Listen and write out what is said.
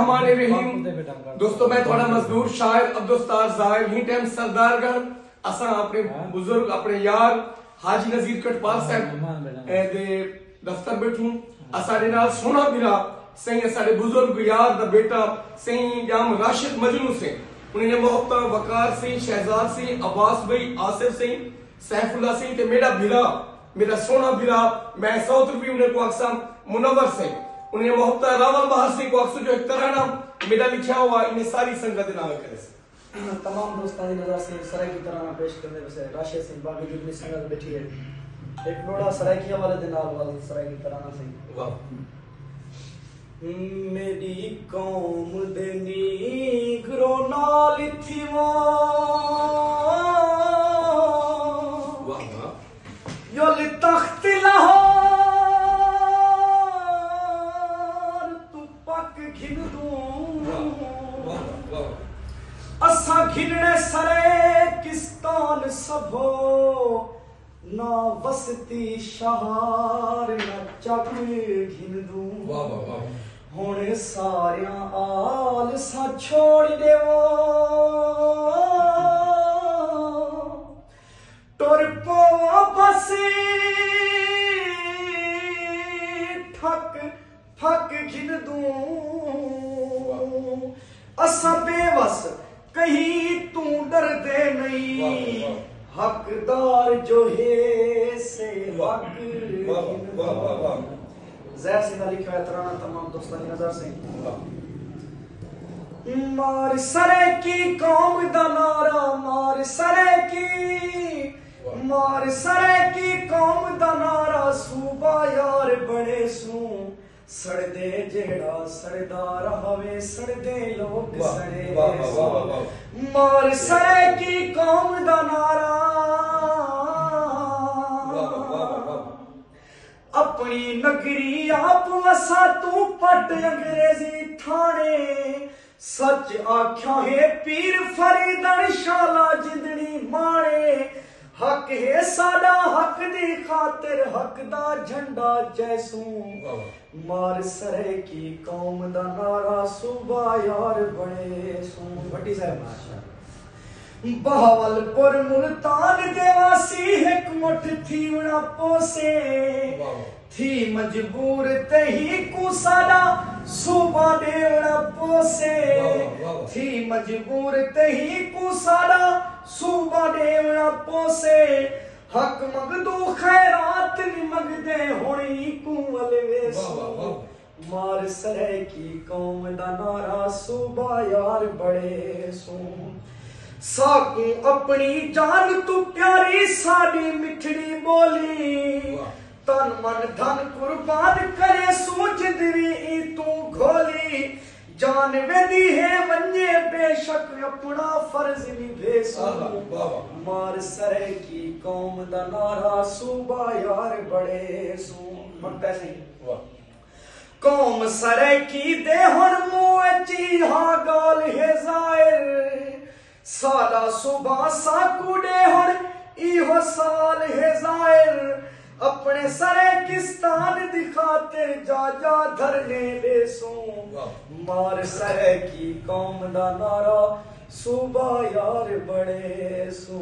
बिस्मिल्लाहिर्रहमानिर्रहीम। दोस्तों मैं थोड़ा मजदूर शायर अब्दुस्तार ज़ाहिर ही टाइम सरदारगढ़ असा अपने बुजुर्ग अपने यार हाजी नजीर कटपाल साहब दे दफ्तर बैठूं असारे नाल सोना बिरा सही असारे बुजुर्ग यार दा बेटा सही जाम राशिद मजनू से उन्हें मोहब्बत वकार से शहजाद से अब्बास भाई आसिफ से सैफुल्ला से ते मेरा बिरा मेरा सोना बिरा मैं साउथ भी उन्हें को अक्सम मुनव्वर से उन्हें मोहब्बत रावल बहार से को अक्सर जो एक तराना मेरा लिखा हुआ इन्हें सारी संगत नाम करे से तमाम दोस्तों की नजर से सराय की तराना पेश करने वैसे राशिद सिंह बाकी जितनी संगत बैठी है एक लोड़ा सराय की हवाले दे नाल वाली सराय की तराना से वाह मेरी कौम दे नीगरो नाल थी वो यो ले तख्त लाहौर तू पक घिन दूं असा घिनने सरे किस्तान सबो ना वसती शहार ना चक घिन दूं हुणे सारियां आल सा छोड़ देवो टुर पवा बसी ठक फक घिन दूं असा बेवस कहीं तू डर दे नहीं हकदार जो है से हक ज़हर सिंह लिखा है तराना तमाम दोस्तों की नजर से मार सरे की कौम दा नारा मार सरे की कौम दा नारा सूबा यार बड़े सू सड़दे जेड़ा सड़दार हवे सड़दे लोग सड़े मार सरे की कौम दा नारा अपनी नगरी आप वसा तू पट अंग्रेजी थाने सच आख्या है पीर फरीदन शाला जिंदड़ी मारे हक है साडा हक दी खातिर हक दा झंडा जैसू मार सरे की कौम दा नारा सूबा यार बड़े सू बड़ी साहब बहावलपुर मुल्तान देवासी एक मुठ थी उड़ा पोसे थी मजबूर तही को साडा सूबा देवड़ा पोसे थी मजबूर तही को साडा सूबा देवड़ा पोसे हक मगदू खैरात नि मगदे होनी को अलवेसो मार सरे की कौम दा नारा सूबा यार बड़े सो साकू अपनी जान तू प्यारी साडी मिठड़ी बोली तन मन धन कुर्बान करे सूझ दिवी तू घोली जान वेदी है वन्ने बेशक अपना फर्ज निभे सो मार सरे की कौम दा नारा सूबा यार बड़े सो मक्का से कौम सरे की दे हुन मुंह ची हां गाल है जाहिर साला सुबह साकुडे हुन इहो साल है जाहिर अपने सरे किस्तान दिखाते जा जा धरने ले सो मार सरे की कौम दा नारा सुबह यार बड़े सू